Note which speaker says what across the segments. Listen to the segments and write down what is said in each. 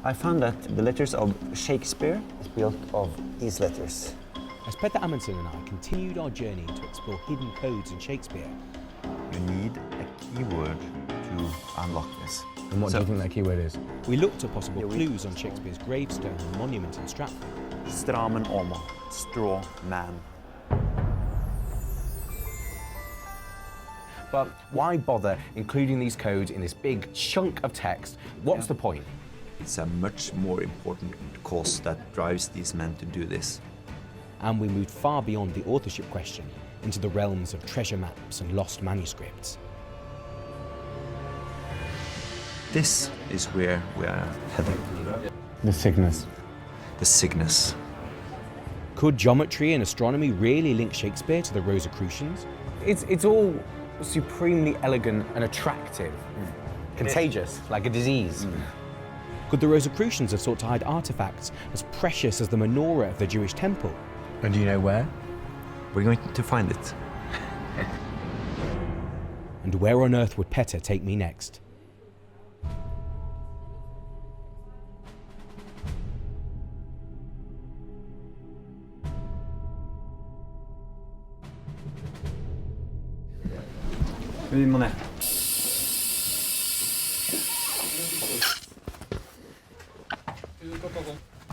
Speaker 1: I found that the letters of Shakespeare is built of these letters.
Speaker 2: As Petter Amundsen and I continued our journey to explore hidden codes in Shakespeare.
Speaker 1: You need a keyword to unlock this.
Speaker 3: And what do you think that keyword is?
Speaker 2: We looked at possible clues on Shakespeare's gravestone and monument in Stratford.
Speaker 1: Stramen oma, straw man.
Speaker 3: But why bother including these codes in this big chunk of text? What's the point?
Speaker 1: It's a much more important cause that drives these men to do this.
Speaker 2: And we moved far beyond the authorship question into the realms of treasure maps and lost manuscripts.
Speaker 1: This is where we are heading.
Speaker 3: The Cygnus.
Speaker 1: The Cygnus.
Speaker 2: Could geometry and astronomy really link Shakespeare to the Rosicrucians?
Speaker 3: It's all supremely elegant and attractive. Contagious, like a disease.
Speaker 2: Could the Rosicrucians have sought to hide artifacts as precious as the menorah of the Jewish temple?
Speaker 3: And do you know where?
Speaker 1: We're going to find it.
Speaker 2: And where on earth would Petter take me next?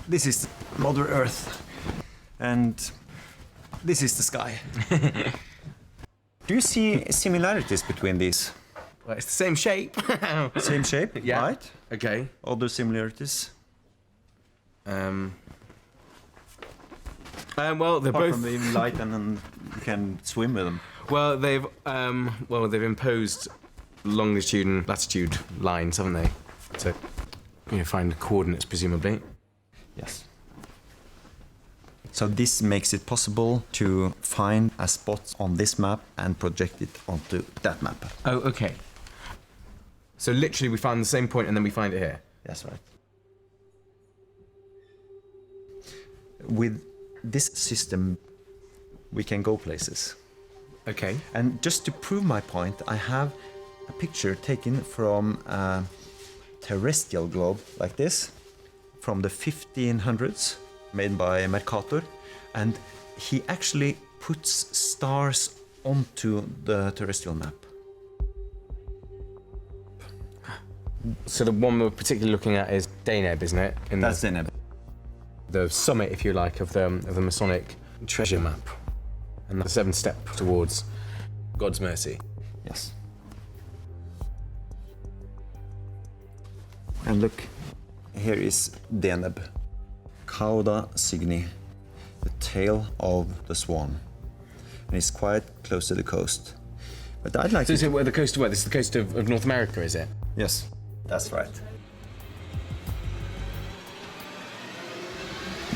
Speaker 1: This is Mother Earth, and this is the sky. Do you see similarities between these?
Speaker 3: Well, it's the same shape.
Speaker 1: Same shape,
Speaker 3: Yeah.
Speaker 1: right?
Speaker 3: Okay.
Speaker 1: Other similarities?
Speaker 3: Well, they're
Speaker 1: Apart
Speaker 3: both.
Speaker 1: from being light and then you can swim with them.
Speaker 3: Well, they've imposed longitude and latitude lines, haven't they? To, find coordinates, presumably.
Speaker 1: Yes. So this makes it possible to find a spot on this map and project it onto that map.
Speaker 3: Oh, okay. So literally, we find the same point and then we find it here.
Speaker 1: That's right. With this system, we can go places.
Speaker 3: Okay.
Speaker 1: And just to prove my point, I have a picture taken from a terrestrial globe like this, from the 1500s, made by Mercator, and he actually puts stars onto the terrestrial map.
Speaker 3: So the one we're particularly looking at is Deneb, isn't it?
Speaker 1: That's Deneb.
Speaker 3: The summit, if you like, of the Masonic treasure map, and the 7th step towards God's mercy.
Speaker 1: Yes. And look, here is Deneb, Cauda Cygni, the tail of the swan, and it's quite close to the coast. But I'd like
Speaker 3: So
Speaker 1: to...
Speaker 3: is it where the coast of where? This is the coast of North America, is it?
Speaker 1: Yes, that's right.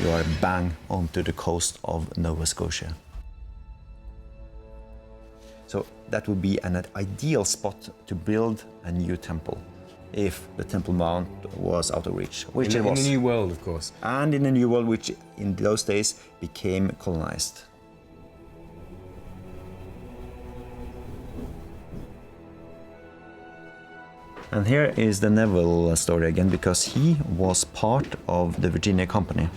Speaker 1: You are bang onto the coast of Nova Scotia. So that would be an ideal spot to build a new temple, if the Temple Mount was out of reach, which it was.
Speaker 3: In the New World, of course.
Speaker 1: And in the New World, which in those days became colonized. And here is the Neville story again, because he was part of the Virginia Company.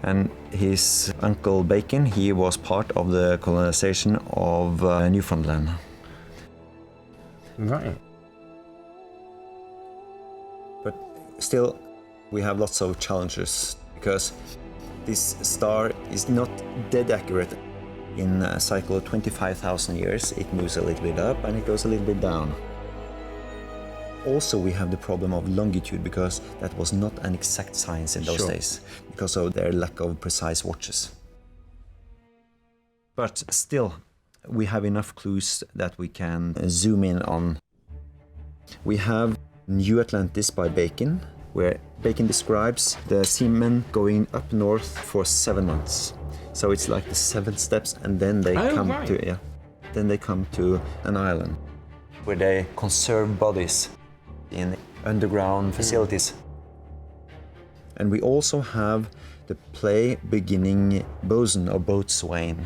Speaker 1: And his uncle Bacon, he was part of the colonization of Newfoundland.
Speaker 3: Right.
Speaker 1: But still, we have lots of challenges, because this star is not dead accurate. In a cycle of 25,000 years, it moves a little bit up and it goes a little bit down. Also, we have the problem of longitude, because that was not an exact science in those days, because of their lack of precise watches. But still, we have enough clues that we can zoom in on. We have New Atlantis by Bacon, where Bacon describes the seamen going up north for 7 months. So it's like the 7 steps, and then they then they come to an island where they conserve bodies in underground facilities. And we also have the play beginning bosun or boatswain.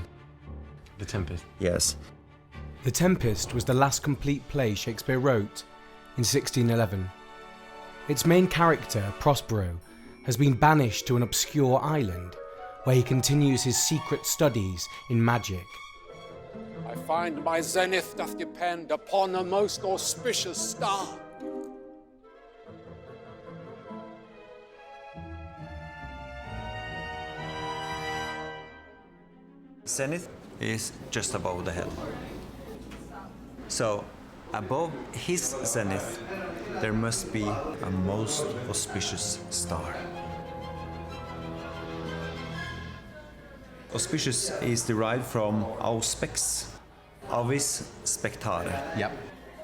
Speaker 3: The Tempest.
Speaker 1: Yes.
Speaker 2: The Tempest was the last complete play Shakespeare wrote. in 1611. Its main character, Prospero, has been banished to an obscure island where he continues his secret studies in magic.
Speaker 4: I find my zenith doth depend upon a most auspicious star.
Speaker 1: Zenith is just above the head. So, above his zenith, there must be a most auspicious star. Auspicious is derived from auspex, avis spectare.
Speaker 3: Yep.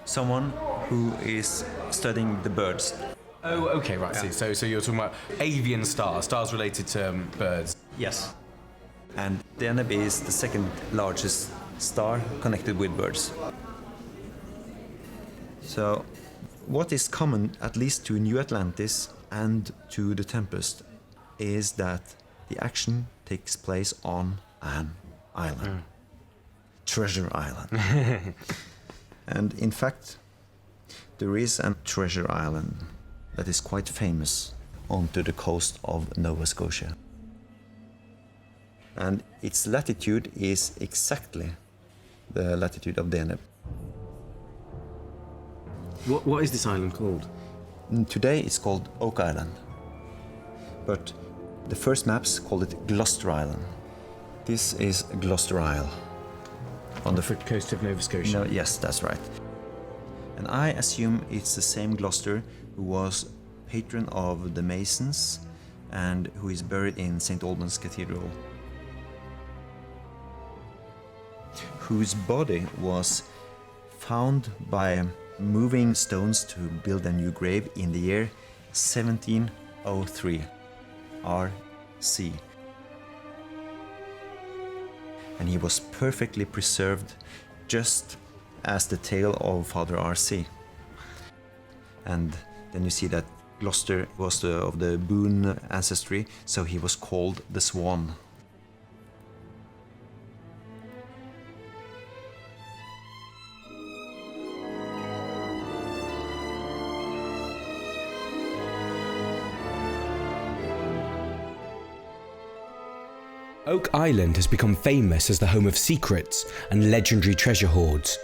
Speaker 1: Someone who is studying the birds.
Speaker 3: Oh, okay, right. I see. So you're talking about avian stars related to birds.
Speaker 1: Yes. And Deneb is the second largest star connected with birds. So, what is common, at least to New Atlantis and to the Tempest, is that the action takes place on an island. Treasure Island. And in fact, there is a treasure island that is quite famous onto the coast of Nova Scotia. And its latitude is exactly the latitude of Deneb.
Speaker 3: What is this island called?
Speaker 1: Today it's called Oak Island, but the first maps called it Gloucester Island. This is Gloucester Isle. On the
Speaker 3: Coast of Nova Scotia.
Speaker 1: No, yes, that's right. And I assume it's the same Gloucester who was patron of the Masons and who is buried in St. Albans Cathedral, whose body was found by moving stones to build a new grave in the year 1703 RC. And he was perfectly preserved, just as the tale of Father RC. And then you see that Gloucester was of the Boone ancestry, so he was called the Swan.
Speaker 2: Oak Island has become famous as the home of secrets and legendary treasure hoards.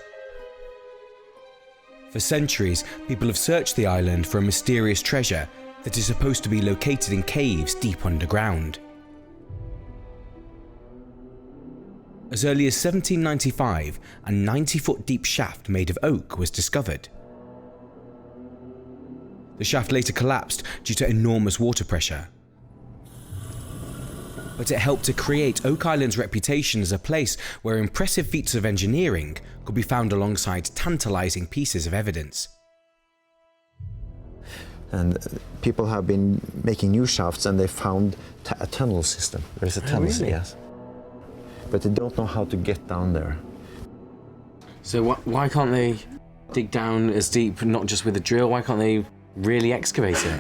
Speaker 2: For centuries, people have searched the island for a mysterious treasure that is supposed to be located in caves deep underground. As early as 1795, a 90-foot deep shaft made of oak was discovered. The shaft later collapsed due to enormous water pressure. But it helped to create Oak Island's reputation as a place where impressive feats of engineering could be found alongside tantalizing pieces of evidence.
Speaker 1: And people have been making new shafts and they found a tunnel system. There's a tunnel,
Speaker 3: really?
Speaker 1: Yes. But they don't know how to get down there.
Speaker 3: So why can't they dig down as deep, not just with a drill? Why can't they really excavate it?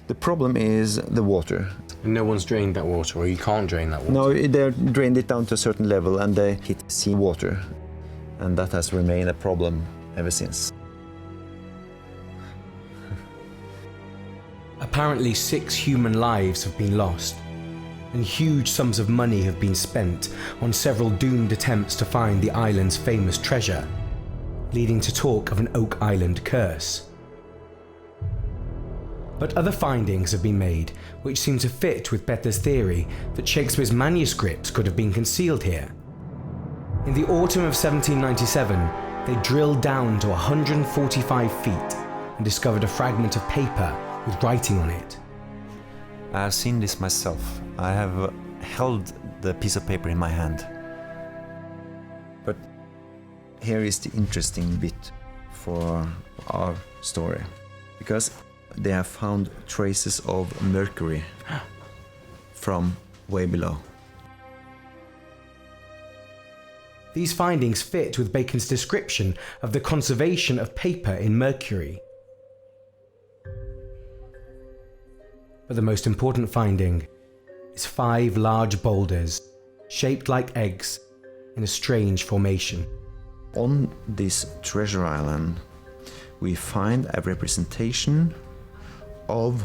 Speaker 1: The problem is the water.
Speaker 3: No one's drained that water, or you can't drain that water?
Speaker 1: No, they drained it down to a certain level and they hit sea water. And that has remained a problem ever since.
Speaker 2: Apparently 6 human lives have been lost, and huge sums of money have been spent on several doomed attempts to find the island's famous treasure, leading to talk of an Oak Island curse. But other findings have been made which seem to fit with Petter's theory that Shakespeare's manuscripts could have been concealed here. In the autumn of 1797, they drilled down to 145 feet and discovered a fragment of paper with writing on it.
Speaker 1: I have seen this myself. I have held the piece of paper in my hand. But here is the interesting bit for our story. Because they have found traces of mercury from way below.
Speaker 2: These findings fit with Bacon's description of the conservation of paper in mercury. But the most important finding is 5 large boulders, shaped like eggs, in a strange formation.
Speaker 1: On this treasure island we find a representation of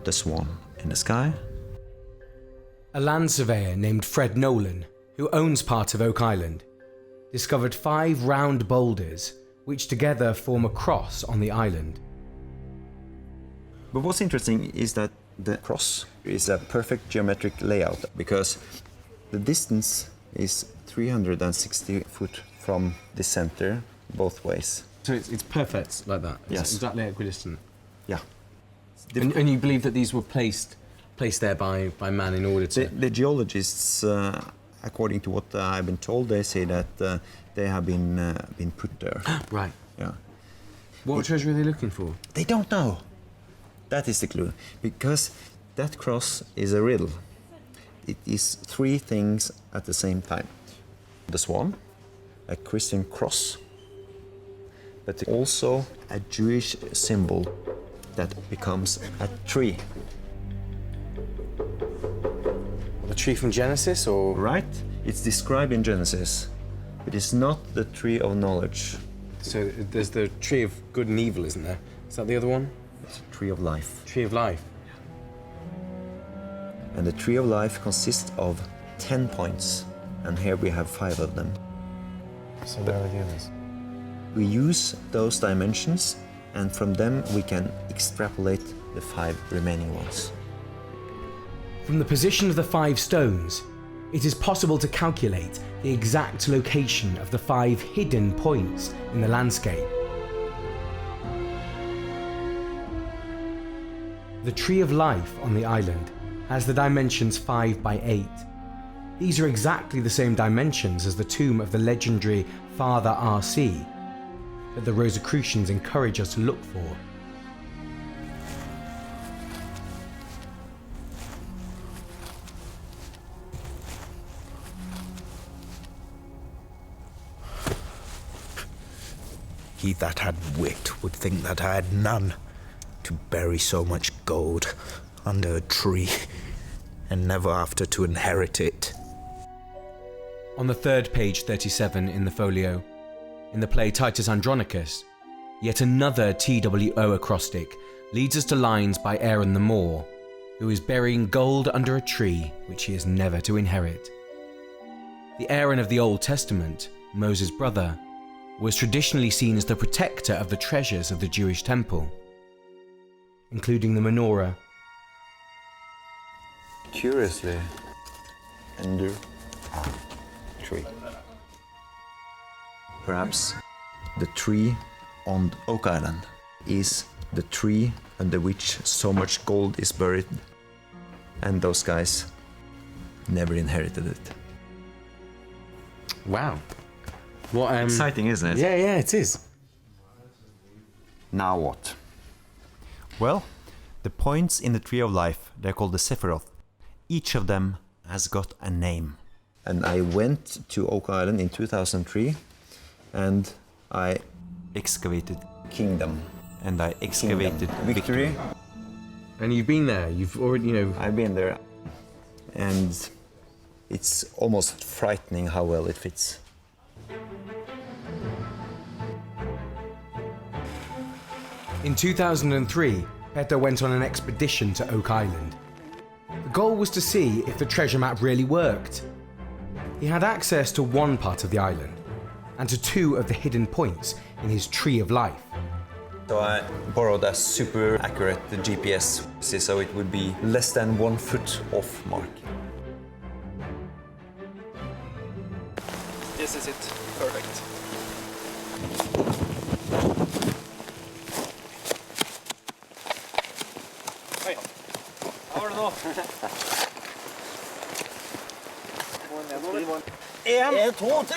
Speaker 1: the swan in the sky.
Speaker 2: A land surveyor named Fred Nolan, who owns part of Oak Island, discovered 5 round boulders which together form a cross on the island.
Speaker 1: But what's interesting is that the cross is a perfect geometric layout because the distance is 360 foot from the center both ways.
Speaker 3: So it's perfect like that? It's
Speaker 1: Yes.
Speaker 3: exactly equidistant?
Speaker 1: Yeah.
Speaker 3: And you believe that these were placed there by man in order to...
Speaker 1: The geologists, according to what I've been told, they say that they have been put there.
Speaker 3: Right.
Speaker 1: Yeah.
Speaker 3: What treasure are they looking for?
Speaker 1: They don't know. That is the clue. Because that cross is a riddle. It is 3 things at the same time. The swan, a Christian cross, but also a Jewish symbol that becomes a tree.
Speaker 3: The tree from Genesis, or...?
Speaker 1: Right? It's described in Genesis, but it's not the tree of knowledge.
Speaker 3: So there's the tree of good and evil, isn't there? Is that the other one?
Speaker 1: It's a tree of life.
Speaker 3: Tree of life.
Speaker 1: And the tree of life consists of 10 points, and here we have 5 of them.
Speaker 3: So where are the others?
Speaker 1: We use those dimensions, and from them we can extrapolate the 5 remaining ones.
Speaker 2: From the position of the 5 stones, it is possible to calculate the exact location of the 5 hidden points in the landscape. The Tree of Life on the island has the dimensions 5 by 8. These are exactly the same dimensions as the tomb of the legendary Father R.C. that the Rosicrucians encourage us to look for.
Speaker 5: He that had wit would think that I had none, to bury so much gold under a tree, and never after to inherit it.
Speaker 2: On the 3rd page 37 in the folio, in the play Titus Andronicus, yet another TWO acrostic leads us to lines by Aaron the Moor, who is burying gold under a tree which he is never to inherit. The Aaron of the Old Testament, Moses' brother, was traditionally seen as the protector of the treasures of the Jewish temple, including the menorah.
Speaker 1: Curiously, under a tree. Perhaps the tree on Oak Island is the tree under which so much gold is buried, and those guys never inherited it.
Speaker 3: Wow. What,
Speaker 1: Exciting, isn't it?
Speaker 3: Yeah, it is.
Speaker 1: Now what? Well, the points in the Tree of Life, they're called the Sephiroth. Each of them has got a name. And I went to Oak Island in 2003, and I excavated Kingdom, and I excavated Victory.
Speaker 3: And you've been there, you've already,
Speaker 1: I've been there, and it's almost frightening how well it fits.
Speaker 2: In 2003, Petter went on an expedition to Oak Island. The goal was to see if the treasure map really worked. He had access to one part of the island, and to 2 of the hidden points in his Tree of Life.
Speaker 1: So I borrowed a super accurate GPS, so it would be less than 1 foot off mark.
Speaker 6: This is it. Perfect. Oi. Hva var det nå? En, to, tre!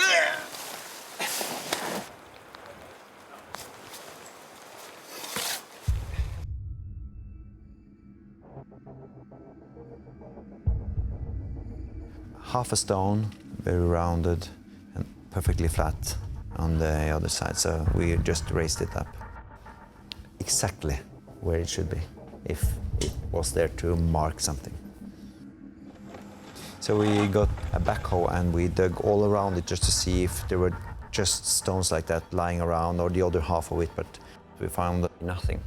Speaker 1: Half a stone, very rounded and perfectly flat on the other side, so we just raised it up exactly where it should be, if it was there to mark something. So we got a backhoe and we dug all around it just to see if there were just stones like that lying around, or the other half of it, but we found nothing.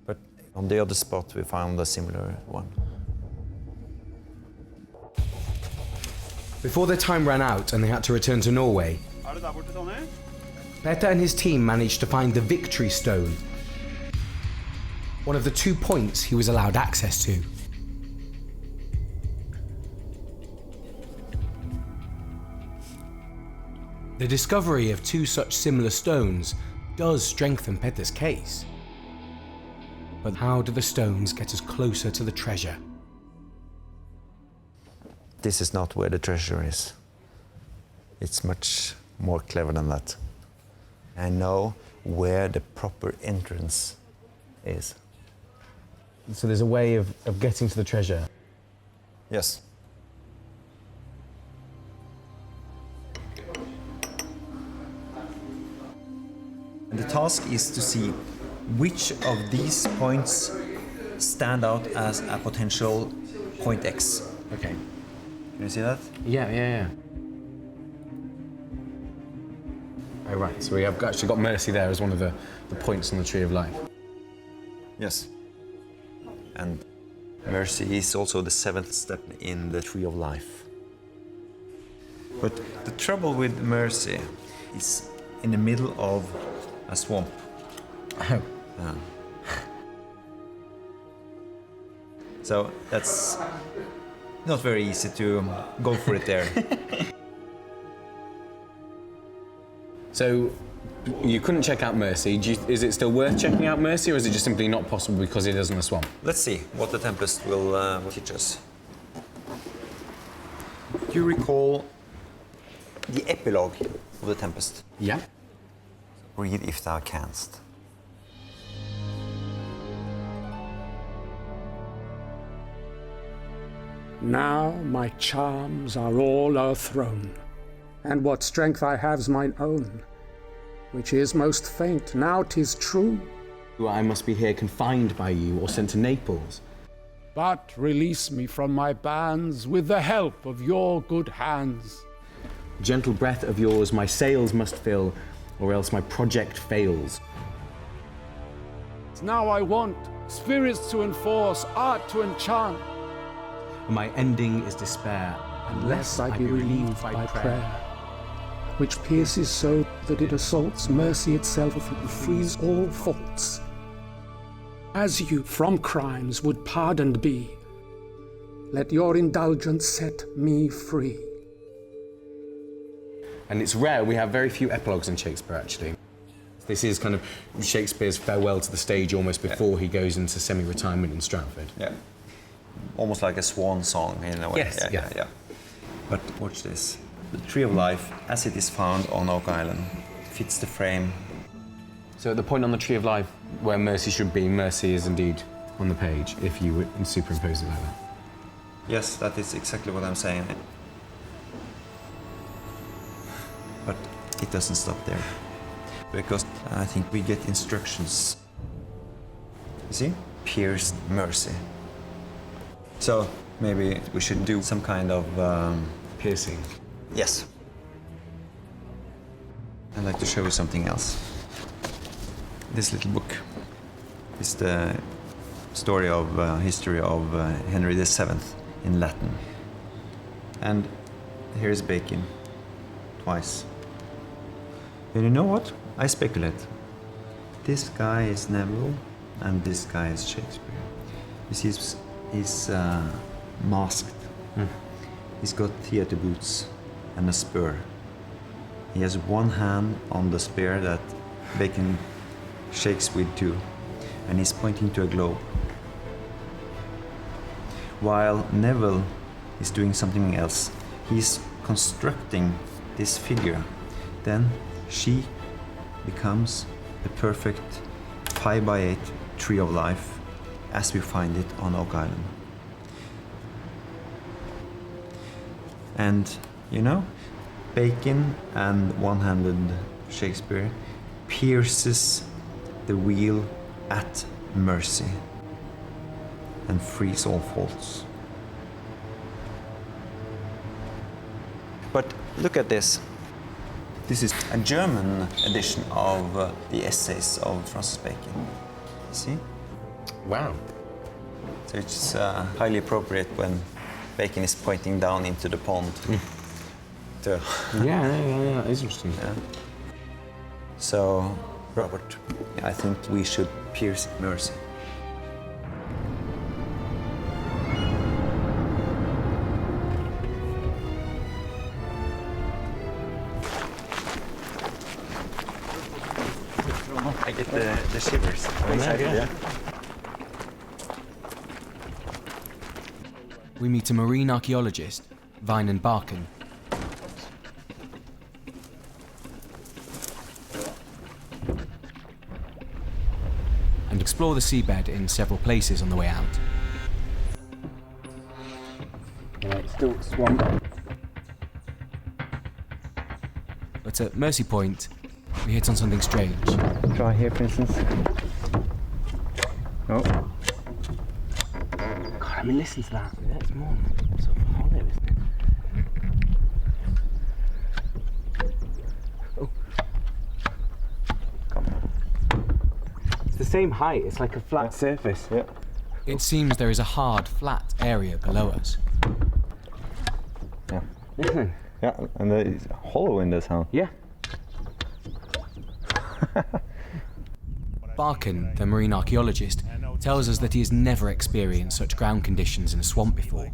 Speaker 1: But on the other spot, we found a similar one.
Speaker 2: Before their time ran out and they had to return to Norway, Petter and his team managed to find the Victory Stone, one of the 2 points he was allowed access to. The discovery of 2 such similar stones does strengthen Petter's case. But how do the stones get us closer to the treasure?
Speaker 1: This is not where the treasure is. It's much more clever than that. I know where the proper entrance is.
Speaker 2: So there's a way of getting to the treasure.
Speaker 1: Yes. And the task is to see which of these points stand out as a potential point X.
Speaker 3: Okay.
Speaker 1: Can you see that?
Speaker 3: Yeah. Oh, right. So we have actually got mercy there as one of the points on the tree of life.
Speaker 1: Yes. And mercy is also the 7th step in the tree of life. But the trouble with mercy is in the middle of a swamp.
Speaker 3: Oh.
Speaker 1: So that's not very easy to go for it there.
Speaker 3: So you couldn't check out mercy. Is it still worth checking out mercy, or is it just simply not possible because it is in the swamp?
Speaker 1: Let's see what the Tempest will teach us. Do you recall the epilogue of the Tempest?
Speaker 3: Yeah.
Speaker 1: Read if thou canst.
Speaker 7: Now my charms are all o'erthrown, and what strength I have's mine own, which is most faint, now 'tis true.
Speaker 3: I must be here confined by you or sent to Naples.
Speaker 7: But release me from my bands with the help of your good hands.
Speaker 3: Gentle breath of yours my sails must fill, or else my project fails.
Speaker 7: Now I want spirits to enforce, art to enchant,
Speaker 3: And my ending is despair,
Speaker 7: unless I be relieved by prayer, which pierces so that it assaults mercy itself and frees all faults. As you from crimes would pardoned be, let your indulgence set me free.
Speaker 3: And it's rare, we have very few epilogues in Shakespeare, actually. This is kind of Shakespeare's farewell to the stage almost before he goes into semi-retirement in Stratford.
Speaker 1: Yeah. Almost like a swan song in a way.
Speaker 3: Yes, yeah.
Speaker 1: But watch this. The Tree of Life, as it is found on Oak Island, fits the frame.
Speaker 3: So at the point on the Tree of Life where mercy should be, mercy is indeed on the page, if you would superimpose it like that.
Speaker 1: Yes, that is exactly what I'm saying. But it doesn't stop there. Because I think we get instructions. You see? Pierced mercy. So maybe we should do some kind of
Speaker 3: Piercing.
Speaker 1: Yes. I'd like to show you something else. This little book is the story of history of Henry VII in Latin. And here is Bacon, twice. And you know what? I speculate. This guy is Neville and this guy is Shakespeare. You see, he's masked. He's got theater boots and a spur. He has one hand on the spear that Bacon shakes with two, and he's pointing to a globe. While Neville is doing something else, he's constructing this figure. Then she becomes the perfect 5x8 tree of life as we find it on Oak Island. And, you know, Bacon and one-handed Shakespeare pierces the wheel at mercy and frees all faults. But look at this. This is a German edition of the essays of Francis Bacon. You see?
Speaker 3: Wow.
Speaker 1: So it's highly appropriate when Bacon is pointing down into the pond.
Speaker 3: Yeah, it's interesting.
Speaker 1: Yeah. So, Robert, I think we should pierce mercy. I get the shivers.
Speaker 3: Yeah.
Speaker 2: We meet a marine archaeologist, Vinan Barkan. And explore the seabed in several places on the way out.
Speaker 8: Yeah, it's still swamp.
Speaker 2: But at Mercy Point, we hit on something strange.
Speaker 8: Try here, for instance. Oh. God, I mean, listen to that. Yeah, it's more sort of hollow, isn't it? Oh. Come on. It's the same height. It's like a flat surface. Yeah.
Speaker 2: It seems there is a hard, flat area below us.
Speaker 8: Yeah. Listen.
Speaker 9: Yeah, and it's hollow in the sound.
Speaker 8: Yeah.
Speaker 2: Barkan, the marine archaeologist, tells us that he has never experienced such ground conditions in a swamp before.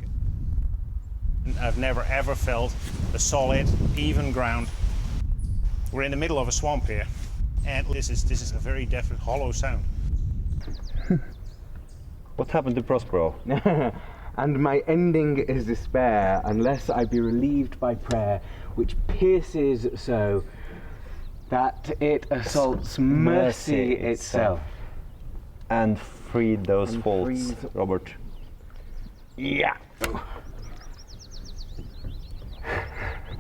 Speaker 10: I've never ever felt a solid, even ground. We're in the middle of a swamp here, and this is a very definite hollow sound.
Speaker 9: What happened to Prospero?
Speaker 8: And my ending is despair, unless I be relieved by prayer, which pierces so that it assaults mercy itself.
Speaker 9: And freed those faults, Robert.
Speaker 8: Yeah.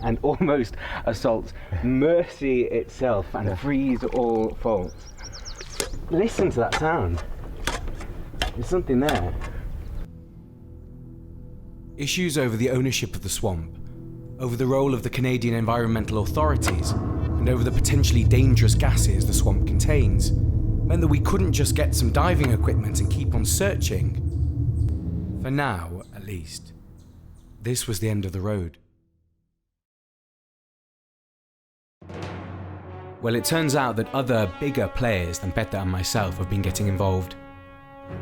Speaker 8: And almost assaults mercy itself and frees all faults. Listen to that sound. There's something there.
Speaker 2: Issues over the ownership of the swamp, over the role of the Canadian environmental authorities, and over the potentially dangerous gases the swamp contains, meant that we couldn't just get some diving equipment and keep on searching. For now, at least. This was the end of the road. Well, it turns out that other, bigger players than Petter and myself have been getting involved.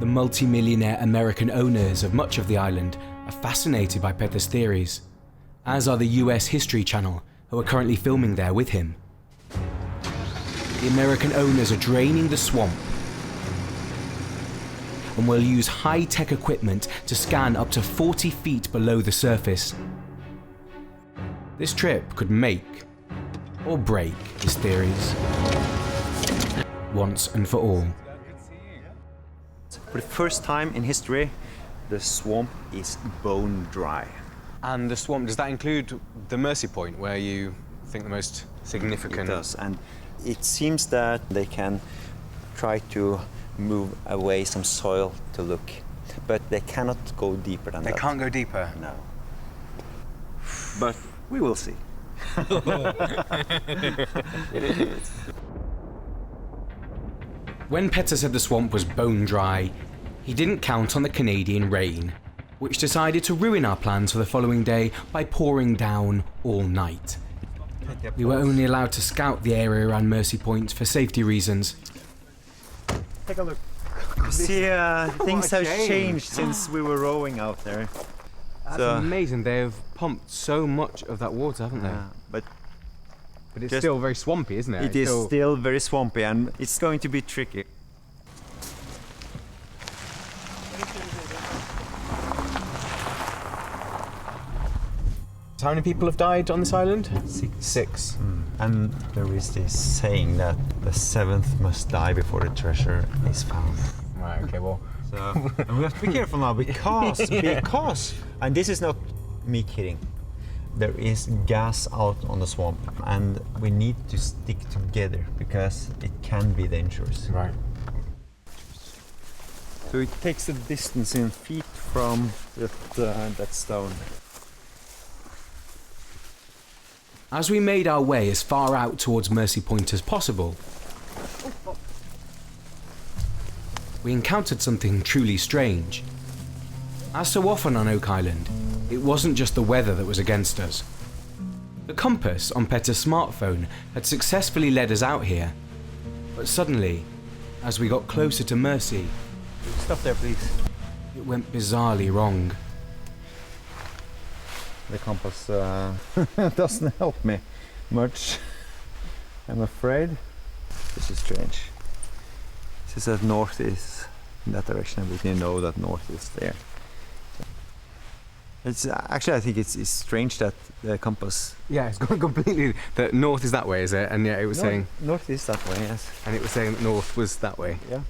Speaker 2: The multi-millionaire American owners of much of the island are fascinated by Petter's theories, as are the US History Channel, who are currently filming there with him. The American owners are draining the swamp and will use high-tech equipment to scan up to 40 feet below the surface. This trip could make or break his theories, once and for all.
Speaker 1: For the first time in history, the swamp is bone dry.
Speaker 3: And the swamp, does that include the Mercy Point, where you think the most significant?
Speaker 1: It does, and it seems that they can try to move away some soil to look, but they cannot go deeper than that.
Speaker 3: They can't go deeper?
Speaker 1: No. But we will see.
Speaker 2: When Petter said the swamp was bone dry, he didn't count on the Canadian rain, which decided to ruin our plans for the following day by pouring down all night. We were only allowed to scout the area around Mercy Point for safety reasons.
Speaker 9: Take a look.
Speaker 1: See, things have changed since we were rowing out there.
Speaker 3: That's amazing. They've pumped so much of that water, haven't they?
Speaker 1: But
Speaker 3: it's still very swampy, isn't it?
Speaker 1: It is still very swampy, and it's going to be tricky.
Speaker 3: How many people have died on this island?
Speaker 1: 6. And there is this saying that the 7th must die before the treasure is found.
Speaker 3: Right, okay, well.
Speaker 1: So, and we have to be careful now because, and this is not me kidding, there is gas out on the swamp and we need to stick together because it can be dangerous.
Speaker 3: Right.
Speaker 1: So it takes a distance in feet from that stone.
Speaker 2: As we made our way as far out towards Mercy Point as possible, we encountered something truly strange. As so often on Oak Island, it wasn't just the weather that was against us. The compass on Petter's smartphone had successfully led us out here, but suddenly, as we got closer to Mercy,
Speaker 9: Stop there, please.
Speaker 2: it went bizarrely wrong.
Speaker 9: The compass doesn't help me much, I'm afraid.
Speaker 1: This is strange. It says that north is in that direction, and we can know that north is there. It's actually, I think it's strange that the compass.
Speaker 3: Yeah, it's gone completely. The north is that way, is it? And yeah, it was saying.
Speaker 1: North is that way, yes.
Speaker 3: And it was saying that north was that way.
Speaker 1: Yeah.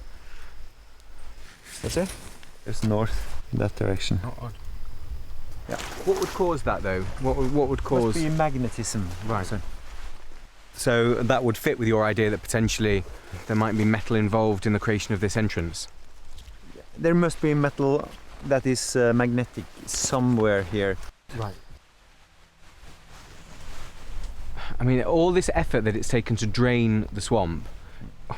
Speaker 1: That's it. There's north in that direction.
Speaker 3: Oh,
Speaker 1: yeah.
Speaker 3: What would cause that though? What would cause?
Speaker 1: Must be magnetism.
Speaker 3: Right. So that would fit with your idea that potentially there might be metal involved in the creation of this entrance.
Speaker 1: There must be metal that is magnetic somewhere here.
Speaker 3: Right. I mean, all this effort that it's taken to drain the swamp,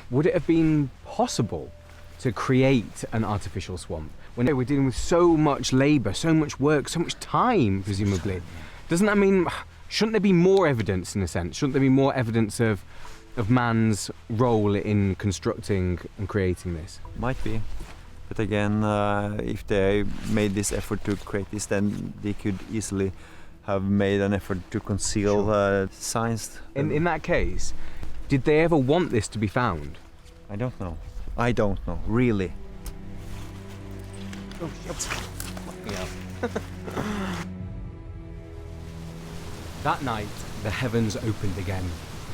Speaker 3: would it have been possible to create an artificial swamp when we're dealing with so much labour, so much work, so much time, presumably? Doesn't that mean, shouldn't there be more evidence in a sense? Shouldn't there be more evidence of man's role in constructing and creating this?
Speaker 1: Might be. But again, if they made this effort to create this, then they could easily have made an effort to conceal signs.
Speaker 3: In that case, did they ever want this to be found?
Speaker 1: I don't know. I don't know, really.
Speaker 3: Oh, shit. That night, the heavens opened again,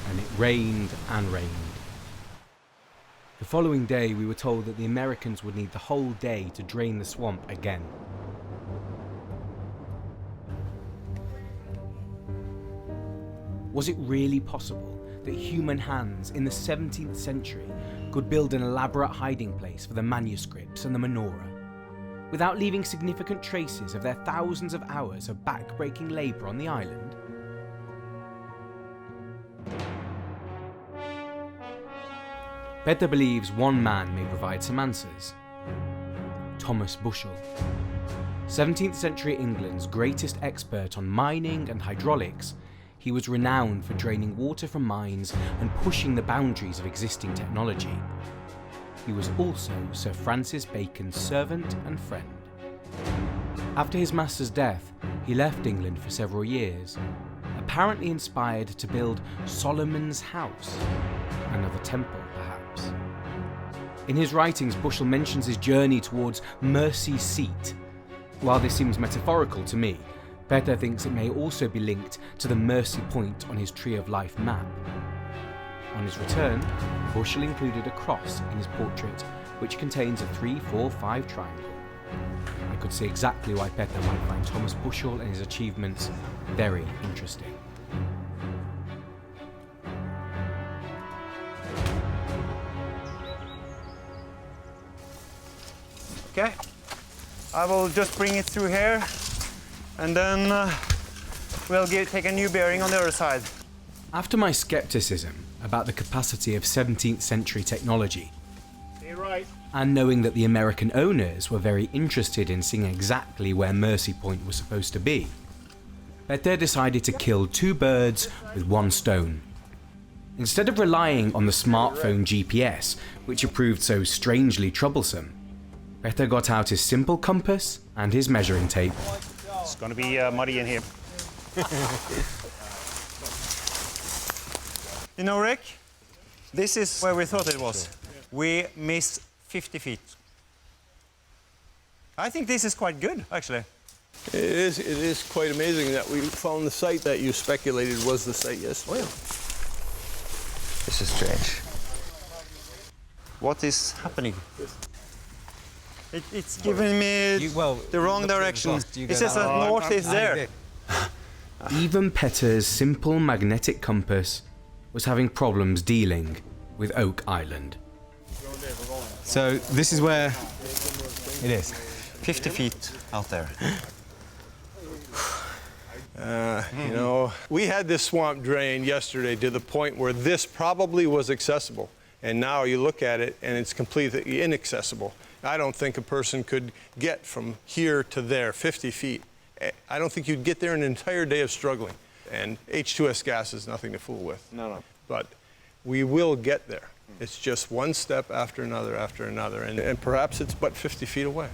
Speaker 3: and it rained and rained. The following day, we were told that the Americans would need the whole day to drain the swamp again. Was it really possible that human hands in the 17th century could build an elaborate hiding place for the manuscripts and the menorah, without leaving significant traces of their thousands of hours of back-breaking labour on the island? Petter believes one man may provide some answers. Thomas Bushel, 17th century England's greatest expert on mining and hydraulics, he was renowned for draining water from mines and pushing the boundaries of existing technology. He was also Sir Francis Bacon's servant and friend. After his master's death, he left England for several years, apparently inspired to build Solomon's house, another temple perhaps. In his writings, Bushel mentions his journey towards Mercy's seat. While this seems metaphorical to me, Petter thinks it may also be linked to the Mercy Point on his Tree of Life map. On his return, Bushel included a cross in his portrait, which contains a 3-4-5 triangle. I could see exactly why Petter might find Thomas Bushel and his achievements very interesting.
Speaker 9: Okay, I will just bring it through here, and then we'll take a new bearing on the other side.
Speaker 2: After my skepticism about the capacity of 17th century technology, and knowing that the American owners were very interested in seeing exactly where Mercy Point was supposed to be, Petter decided to kill two birds with one stone. Instead of relying on the smartphone GPS, which had proved so strangely troublesome, Petter got out his simple compass and his measuring tape.
Speaker 10: It's going to be muddy in here.
Speaker 9: You know, Rick, this is where we thought it was. We missed 50 feet. I think this is quite good, actually.
Speaker 11: It is quite amazing that we found the site that you speculated was the site, yes.
Speaker 9: Oh, yeah.
Speaker 1: This is strange. What is happening?
Speaker 9: It's giving me the wrong direction. It says that north is there.
Speaker 2: Even Petter's simple magnetic compass was having problems dealing with Oak Island.
Speaker 3: So this is where it is.
Speaker 1: 50 feet out there.
Speaker 11: You know, we had this swamp drained yesterday to the point where this probably was accessible. And now you look at it and it's completely inaccessible. I don't think a person could get from here to there 50 feet. I don't think you'd get there an entire day of struggling. And H2S gas is nothing to fool with. No. But we will get there. It's just one step after another, and perhaps it's but 50 feet away.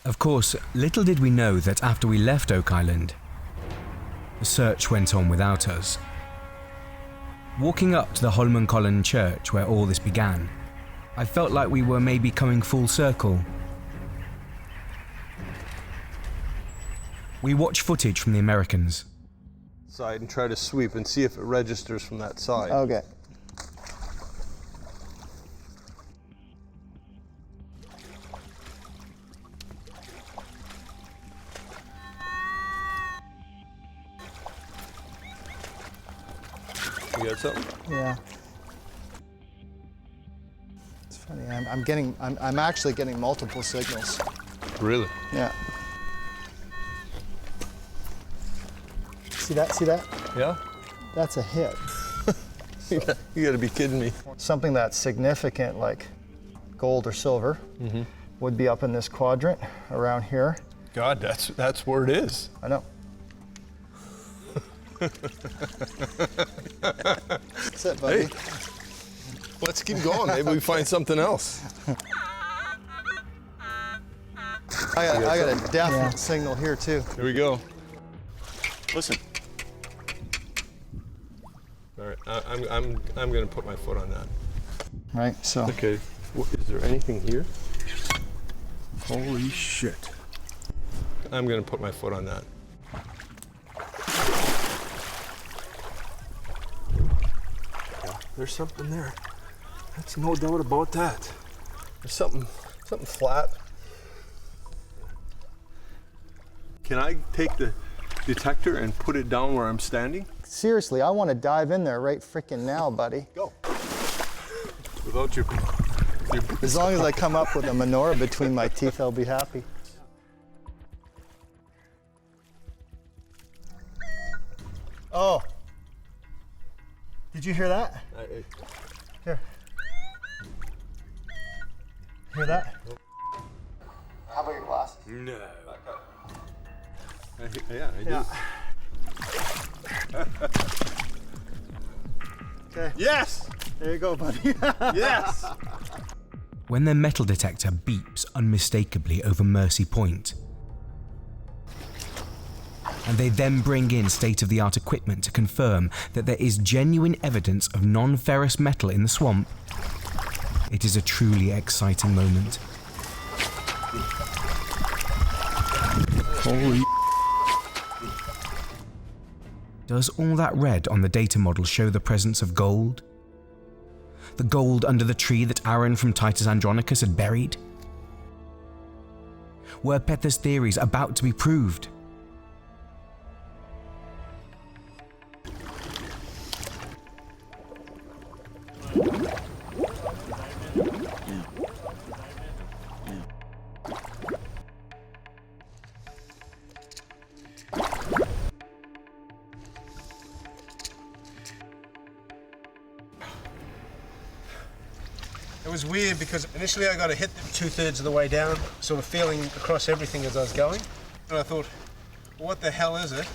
Speaker 2: Of course, little did we know that after we left Oak Island, the search went on without us. Walking up to the Holmenkollen Church where all this began, I felt like we were maybe coming full circle. We watched footage from the Americans.
Speaker 11: Side and try to sweep and see if it registers from that side.
Speaker 12: Okay.
Speaker 11: You got something?
Speaker 12: Yeah. It's funny. I'm actually getting multiple signals.
Speaker 11: Really?
Speaker 12: Yeah. See that? See that?
Speaker 11: Yeah.
Speaker 12: That's a hit.
Speaker 11: You got to be kidding me.
Speaker 12: Something that's significant, like gold or silver, would be up in this quadrant around here.
Speaker 11: God, that's where it is.
Speaker 12: I know. That's it, buddy.
Speaker 11: Hey, let's keep going. Maybe we find something else.
Speaker 12: I got a definite signal here too.
Speaker 11: Here we go. Listen. All right, I'm going to put my foot on that.
Speaker 12: Right. So.
Speaker 11: Okay. Is there anything here? Holy shit! I'm going to put my foot on that. There's something there. That's no doubt about that. There's something flat. Can I take the detector and put it down where I'm standing?
Speaker 12: Seriously, I want to dive in there right freaking now, buddy.
Speaker 11: Go. Without your
Speaker 12: As long as I come up with a menorah between my teeth, I'll be happy. Oh. Did you hear that? Here. Hear that? How about your glasses?
Speaker 11: No. Yeah, I do.
Speaker 12: Okay.
Speaker 11: Yes!
Speaker 12: There you go, buddy.
Speaker 11: Yes!
Speaker 2: When their metal detector beeps unmistakably over Mercy Point, and they then bring in state-of-the-art equipment to confirm that there is genuine evidence of non-ferrous metal in the swamp, it is a truly exciting moment.
Speaker 11: Holy.
Speaker 2: Does all that red on the data model show the presence of gold? The gold under the tree that Aaron from Titus Andronicus had buried? Were Petter's theories about to be proved?
Speaker 13: It was weird because initially I got a hit 2/3 of the way down, sort of feeling across everything as I was going. And I thought, well, what the hell is it?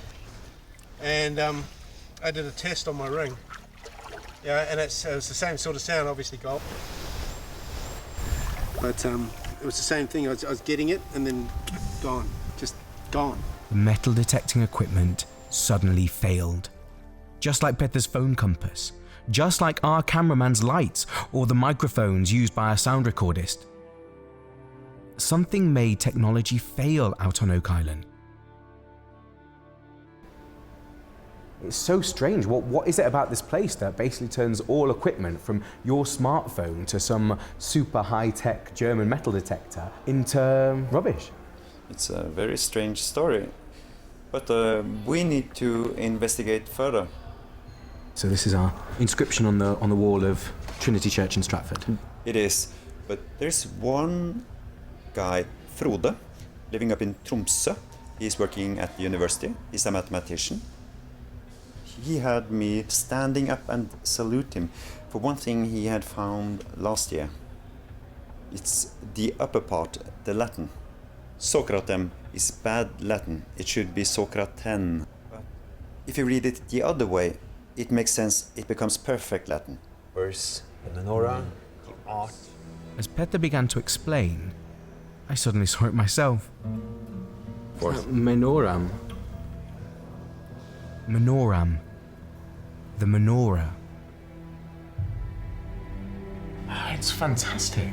Speaker 13: And I did a test on my ring. Yeah, and it was the same sort of sound, obviously gold. But it was the same thing. I was getting it and then gone, just gone.
Speaker 2: The metal detecting equipment suddenly failed. Just like Petter's phone compass. Just like our cameraman's lights or the microphones used by our sound recordist. Something made technology fail out on Oak Island.
Speaker 3: It's so strange. What is it about this place that basically turns all equipment from your smartphone to some super high-tech German metal detector into rubbish?
Speaker 1: It's a very strange story, but we need to investigate further.
Speaker 3: So this is our inscription on the wall of Trinity Church in Stratford.
Speaker 1: It is, but there's one guy, Frode, living up in Tromsø. He's working at the university. He's a mathematician. He had me standing up and salute him for one thing he had found last year. It's the upper part, the Latin. Socratem is bad Latin. It should be Socraten. If you read it the other way, it makes sense. It becomes perfect Latin. Where's the menorah, the ark?
Speaker 3: As Petter began to explain, I suddenly saw it myself.
Speaker 8: Menoram.
Speaker 3: Menoram. The menorah.
Speaker 2: It's fantastic.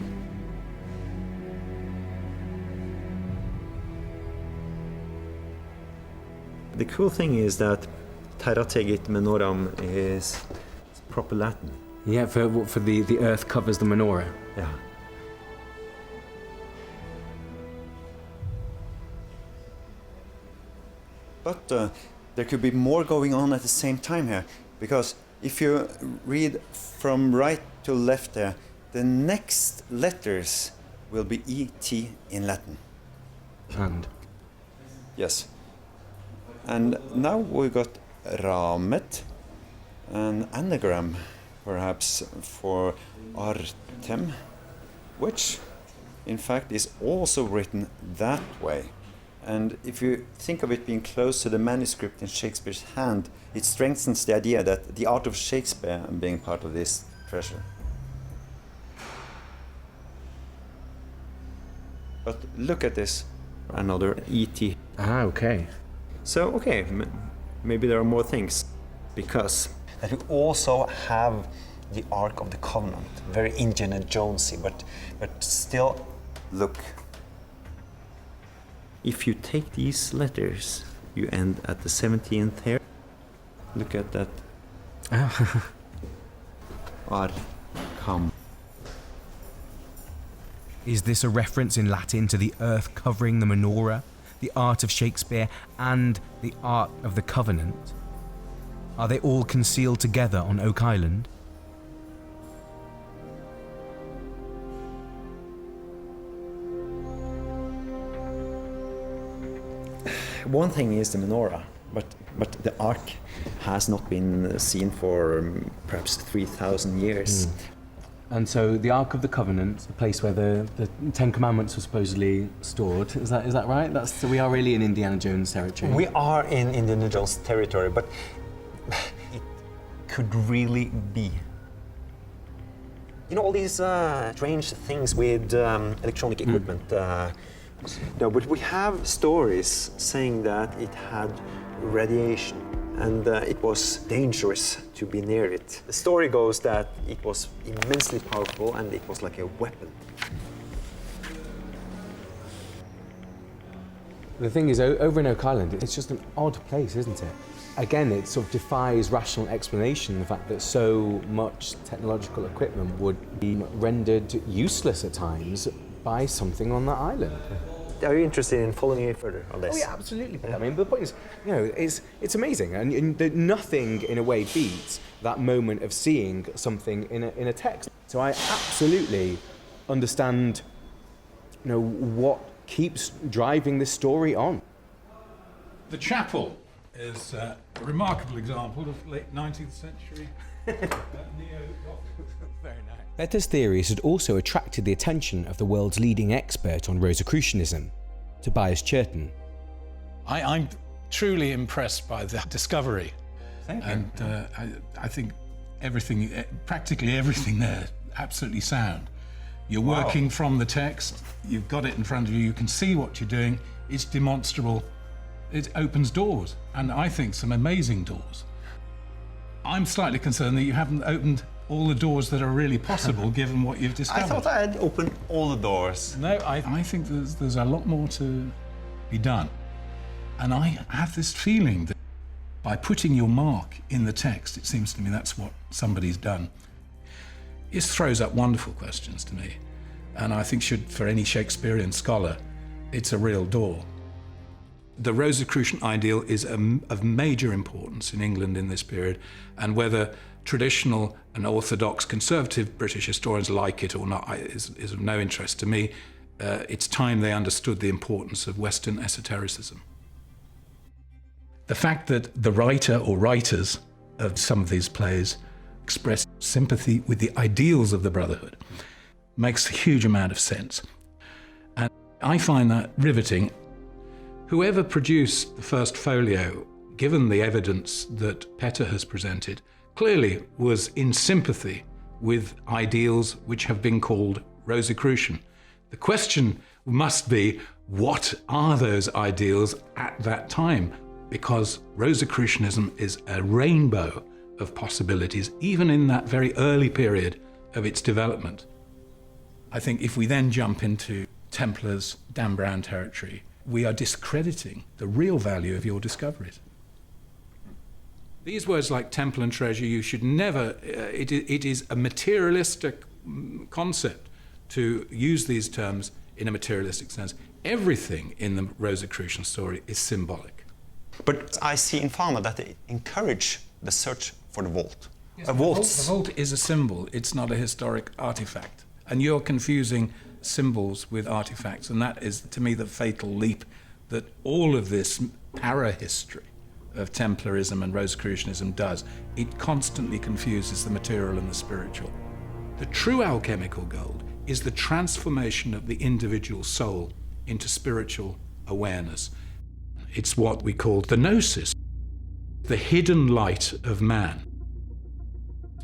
Speaker 1: The cool thing is that Terra tegit menoram is proper Latin.
Speaker 8: Yeah, for the earth covers the menorah.
Speaker 1: Yeah. But there could be more going on at the same time here, because if you read from right to left there, the next letters will be ET in Latin.
Speaker 8: And?
Speaker 1: Yes. And now we got Ramet, an anagram, perhaps, for Artem, which in fact is also written that way. And if you think of it being close to the manuscript in Shakespeare's hand, it strengthens the idea that the art of Shakespeare being part of this treasure. But look at this, another ET.
Speaker 8: Ah, okay.
Speaker 1: So, okay, maybe there are more things, because that we also have the Ark of the Covenant, very Indiana Jonesy, but still, look. If you take these letters, you end at the 17th here. Look at that. Arkam.
Speaker 3: Is this a reference in Latin to the earth covering the menorah, the art of Shakespeare, and the Ark of the Covenant? Are they all concealed together on Oak Island?
Speaker 1: One thing is the menorah, but the Ark has not been seen for perhaps 3,000 years.
Speaker 8: And so the Ark of the Covenant, the place where the Ten Commandments were supposedly stored, is that right? So we are really in Indiana Jones territory.
Speaker 1: We are in Indiana Jones territory, but it could really be. You know, all these strange things with electronic equipment. No, but we have stories saying that it had radiation and it was dangerous to be near it. The story goes that it was immensely powerful and it was like a weapon.
Speaker 8: The thing is, over in Oak Island, it's just an odd place, isn't it? Again, it sort of defies rational explanation, the fact that so much technological equipment would be rendered useless at times by something on that island.
Speaker 1: Are you interested in following me further on this?
Speaker 8: Oh yeah, absolutely. I mean, the point is, you know, it's amazing, and nothing in a way beats that moment of seeing something in a text. So I absolutely understand, you know, what keeps driving this story on.
Speaker 14: The chapel is a remarkable example of late 19th century neo-Gothic.
Speaker 3: Very nice. Petter's theories had also attracted the attention of the world's leading expert on Rosicrucianism, Tobias Churton.
Speaker 14: I'm truly impressed by the discovery.
Speaker 3: Thank you.
Speaker 14: And I think everything, practically everything there, absolutely sound. You're working from the text, you've got it in front of you, you can see what you're doing, it's demonstrable, it opens doors, and I think some amazing doors. I'm slightly concerned that you haven't opened all the doors that are really possible given what you've discovered.
Speaker 1: I thought I had opened all the doors.
Speaker 14: No, I think there's a lot more to be done. And I have this feeling that by putting your mark in the text, it seems to me that's what somebody's done. It throws up wonderful questions to me. And I think for any Shakespearean scholar, it's a real door. The Rosicrucian ideal is of major importance in England in this period, and whether traditional and orthodox conservative British historians like it or not is of no interest to me. It's time they understood the importance of Western esotericism. The fact that the writer or writers of some of these plays express sympathy with the ideals of the Brotherhood makes a huge amount of sense. And I find that riveting. Whoever produced the first folio, given the evidence that Petter has presented, clearly was in sympathy with ideals which have been called Rosicrucian. The question must be, what are those ideals at that time? Because Rosicrucianism is a rainbow of possibilities, even in that very early period of its development. I think if we then jump into Templars, Dan Brown territory, we are discrediting the real value of your discoveries. These words like temple and treasure, you should never, it is a materialistic concept to use these terms in a materialistic sense. Everything in the Rosicrucian story is symbolic.
Speaker 1: But I see in Fama that they encourage the search for the vault.
Speaker 14: Yes, the vault is a symbol, it's not a historic artifact. And you're confusing symbols with artifacts, and that is, to me, the fatal leap that all of this para-history of Templarism and Rosicrucianism does. It constantly confuses the material and the spiritual. The true alchemical gold is the transformation of the individual soul into spiritual awareness. It's what we call the gnosis, the hidden light of man.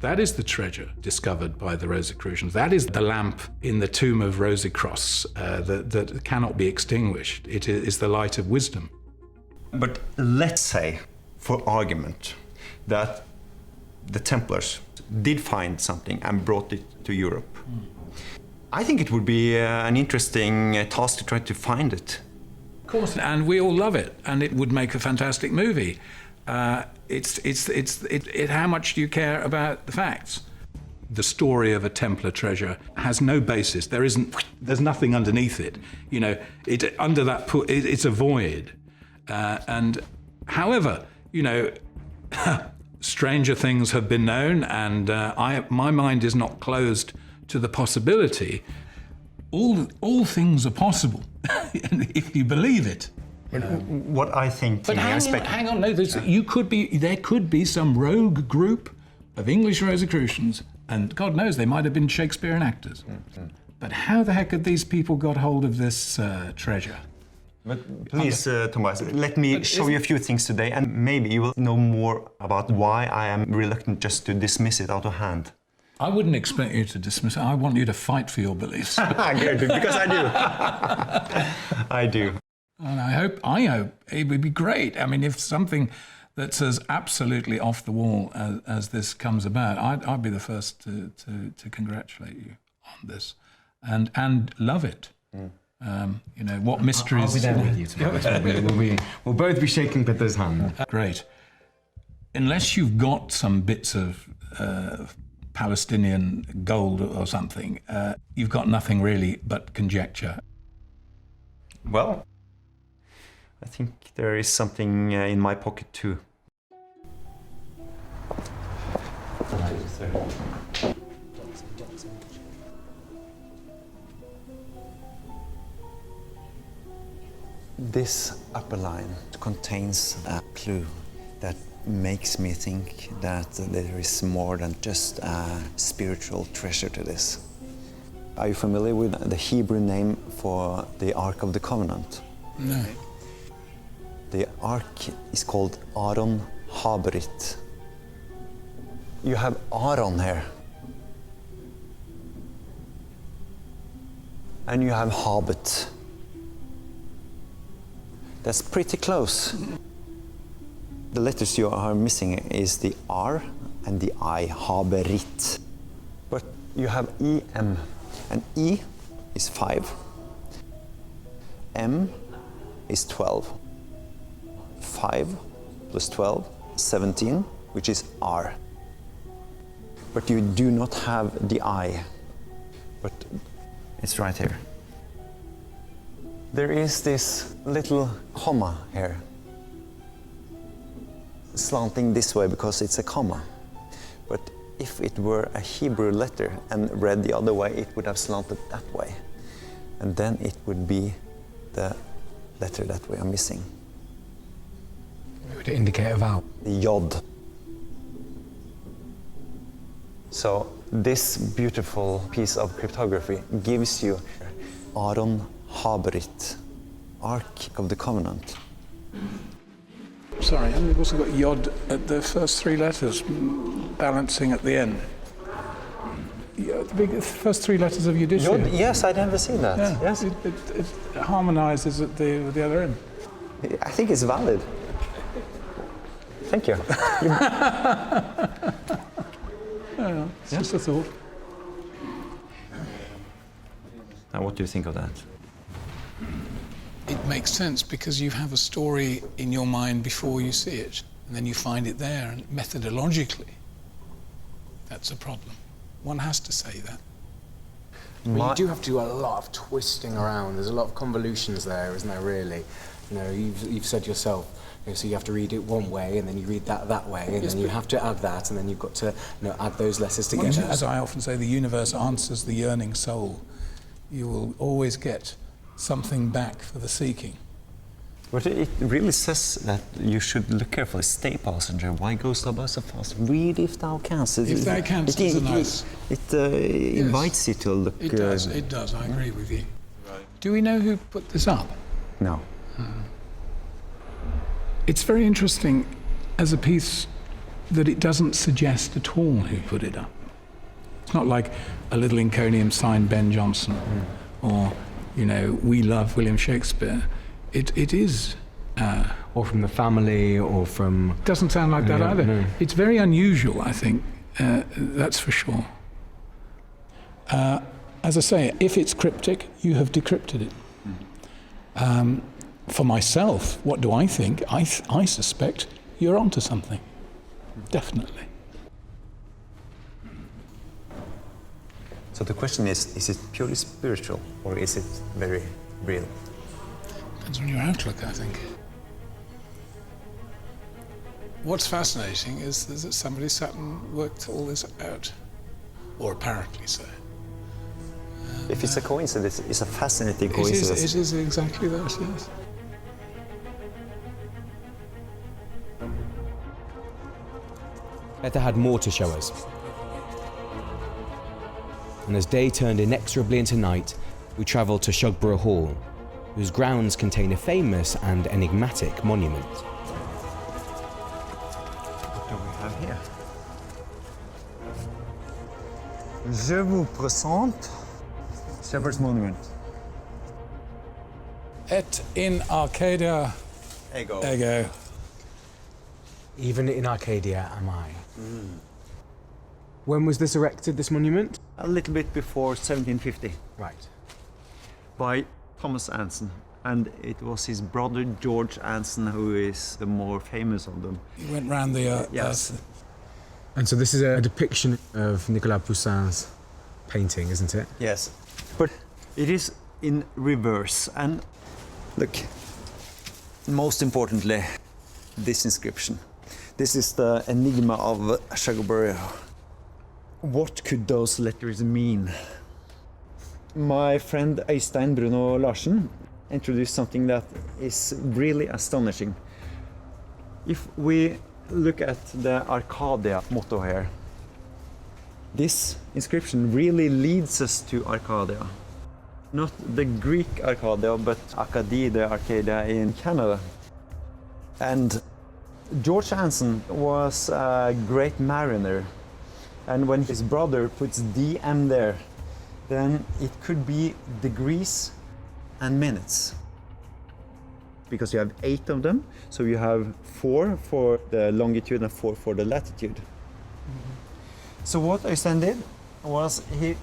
Speaker 14: That is the treasure discovered by the Rosicrucians. That is the lamp in the tomb of Rosicross that cannot be extinguished. It is the light of wisdom.
Speaker 1: But let's say, for argument, that the Templars did find something and brought it to Europe. I think it would be an interesting task to try to find it.
Speaker 14: Of course, and we all love it, and it would make a fantastic movie. How much do you care about the facts? The story of a Templar treasure has no basis. There's nothing underneath it. You know, it's a void. And however, you know, stranger things have been known, and my mind is not closed to the possibility. All things are possible if you believe it.
Speaker 1: What I think.
Speaker 14: But hang on, no. There could be some rogue group of English Rosicrucians, and God knows they might have been Shakespearean actors. But how the heck had these people got hold of this treasure?
Speaker 1: But please, Thomas, let me show you a few things today, and maybe you will know more about why I am reluctant just to dismiss it out of hand.
Speaker 14: I wouldn't expect you to dismiss it. I want you to fight for your beliefs.
Speaker 1: Good, because I do. I do.
Speaker 14: And I hope it would be great. I mean, if something that's as absolutely off the wall as this comes about, I'd be the first to congratulate you on this and love it. You know, what mysteries...
Speaker 2: I'll be there with you tomorrow. We'll both be shaking Petter's hand.
Speaker 14: Great. Unless you've got some bits of Palestinian gold or something, you've got nothing really but conjecture.
Speaker 1: Well, I think there is something in my pocket too. This upper line contains a clue that makes me think that there is more than just a spiritual treasure to this. Are you familiar with the Hebrew name for the Ark of the Covenant?
Speaker 14: No.
Speaker 1: The Ark is called Aaron Haberit. You have Aaron here. And you have Habet. That's pretty close. The letters you are missing is the R and the I, Haberit. But you have EM, and E is 5. M is 12. 5 plus 12, 17, which is R. But you do not have the I. But it's right here. There is this little comma here, slanting this way because it's a comma. But if it were a Hebrew letter and read the other way, it would have slanted that way. And then it would be the letter that we are missing.
Speaker 2: Would it indicate a vowel?
Speaker 1: Yod. So this beautiful piece of cryptography gives you Aron Haberit, Ark of the Covenant.
Speaker 14: Sorry, and we've also got Yod at the first three letters, balancing at the end. Yeah, the first three letters of Judiciary.
Speaker 1: Yod, yes, I'd never seen that.
Speaker 14: Yeah,
Speaker 1: yes.
Speaker 14: it harmonises at the other end.
Speaker 1: I think it's valid. Thank you.
Speaker 14: Yeah, it's just a thought.
Speaker 1: Now, what do you think of that?
Speaker 14: It makes sense because you have a story in your mind before you see it, and then you find it there, and methodologically, that's a problem. One has to say that.
Speaker 2: Well, you do have to do a lot of twisting around. There's a lot of convolutions there, isn't there, really? You know, you've said yourself, you know, so you have to read it one way, and then you read that way, and then you have to add that, and then you've got to, you know, add those letters together.
Speaker 14: As I often say, the universe answers the yearning soul. You will always get something back for the seeking.
Speaker 1: But it really says that you should look carefully. Stay, passenger. Why goes thou so fast? Read if thou canst.
Speaker 14: If thou canst is a nice.
Speaker 1: It invites you to look.
Speaker 14: It does. It does. I agree with you. Do we know who put this up?
Speaker 1: No.
Speaker 14: It's very interesting as a piece that it doesn't suggest at all who put it up. It's not like a little Inconium signed Ben Jonson, or, you know, we love William Shakespeare. It is...
Speaker 2: or from the family, or from...
Speaker 14: Doesn't sound like that either.
Speaker 2: No.
Speaker 14: It's very unusual, I think, that's for sure. As I say, if it's cryptic, you have decrypted it. For myself, what do I think? I suspect you're onto something. Definitely.
Speaker 1: So the question is it purely spiritual, or is it very real?
Speaker 14: Depends on your outlook, I think. What's fascinating is that somebody sat and worked all this out, or apparently so.
Speaker 1: If it's a coincidence, it's a fascinating coincidence.
Speaker 14: It is exactly that, yes.
Speaker 3: Petter had more to show us. And as day turned inexorably into night, we travelled to Shugborough Hall, whose grounds contain a famous and enigmatic monument.
Speaker 1: What do we have here? Je vous présente Shepherd's Monument.
Speaker 14: Et in Arcadia ego.
Speaker 2: Even in Arcadia am I. When was this erected, this monument?
Speaker 1: A little bit before 1750.
Speaker 2: Right.
Speaker 1: By Thomas Anson. And it was his brother George Anson who is the more famous of them.
Speaker 14: He went round the
Speaker 1: yes.
Speaker 14: earth.
Speaker 2: And so this is a depiction of Nicolas Poussin's painting, isn't it?
Speaker 1: Yes. But it is in reverse. And look, most importantly, this inscription. This is the enigma of Shugborough. What could those letters mean? My friend Øystein Bruno Larsen introduced something that is really astonishing. If we look at the Arcadia motto here, this inscription really leads us to Arcadia. Not the Greek Arcadia, but Arcadia, the Arcadia in Canada. And George Anson was a great mariner, and when his brother puts DM there, then it could be degrees and minutes. Because you have 8 of them, so you have 4 for the longitude and 4 for the latitude. So what Øystein did was he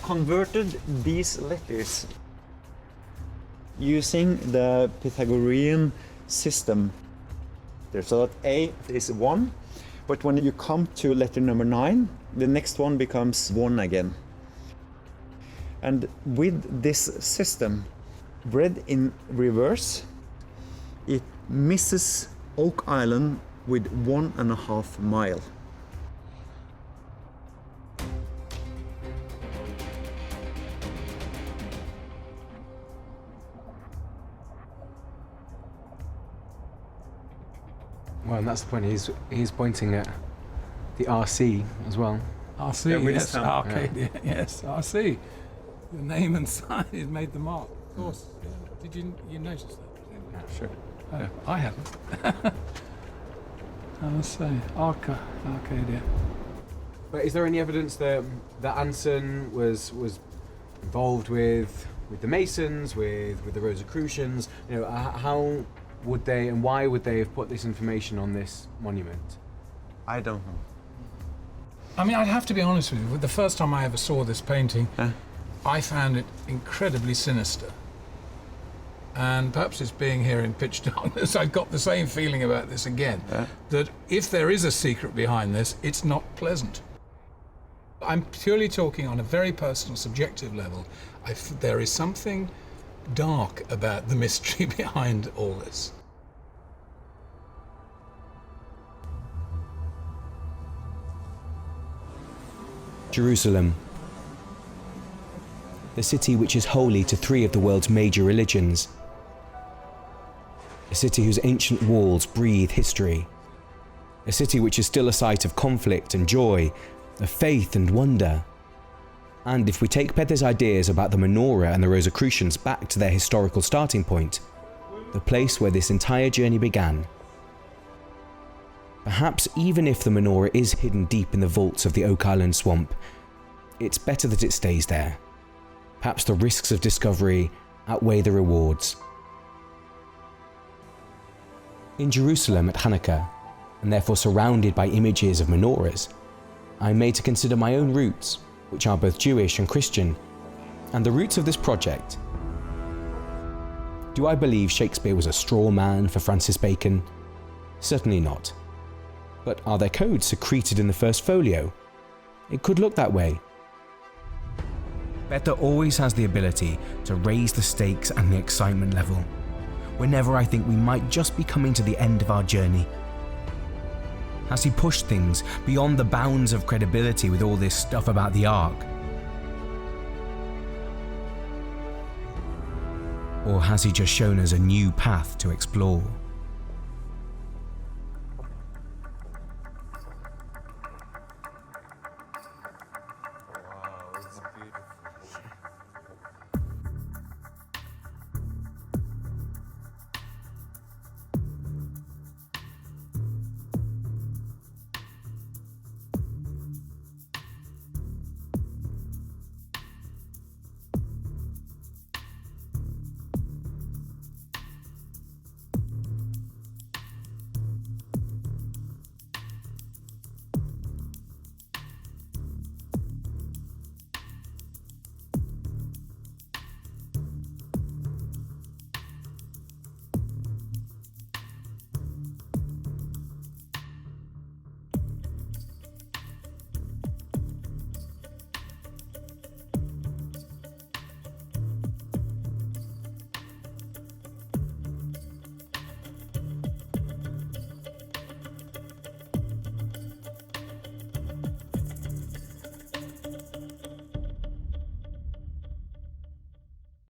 Speaker 1: converted these letters using the Pythagorean system. So that A is 1, but when you come to letter number 9, the next one becomes 1 again. And with this system, read in reverse, it misses Oak Island with 1.5 miles.
Speaker 3: Well, and that's the point. He's pointing at the RC as well.
Speaker 14: RC,
Speaker 3: Yeah,
Speaker 14: yes,
Speaker 3: Wintertown.
Speaker 14: Arcadia, yes, RC. The name and sign is made the mark, of course. Yeah. Did you notice that?
Speaker 3: Yeah, sure.
Speaker 14: Oh, I haven't. I must say, Arcadia.
Speaker 3: But is there any evidence that Anson was involved with the Masons, with the Rosicrucians? You know, how would they and why would they have put this information on this monument?
Speaker 1: I don't know.
Speaker 14: I mean, I'd have to be honest with you. The first time I ever saw this painting, I found it incredibly sinister. And perhaps it's being here in pitch darkness, I got the same feeling about this again. That if there is a secret behind this, it's not pleasant. I'm purely talking on a very personal, subjective level. There is something dark about the mystery behind all this.
Speaker 2: Jerusalem, the city which is holy to 3 of the world's major religions. A city whose ancient walls breathe history. A city which is still a site of conflict and joy, of faith and wonder. And if we take Petter's ideas about the menorah and the Rosicrucians back to their historical starting point, the place where this entire journey began, perhaps even if the menorah is hidden deep in the vaults of the Oak Island swamp, it's better that it stays there. Perhaps the risks of discovery outweigh the rewards. In Jerusalem at Hanukkah, and therefore surrounded by images of menorahs, I'm made to consider my own roots, which are both Jewish and Christian, and the roots of this project. Do I believe Shakespeare was a straw man for Francis Bacon? Certainly not. But are there codes secreted in the first folio? It could look that way. Petter always has the ability to raise the stakes and the excitement level, whenever I think we might just be coming to the end of our journey. Has he pushed things beyond the bounds of credibility with all this stuff about the Ark? Or has he just shown us a new path to explore?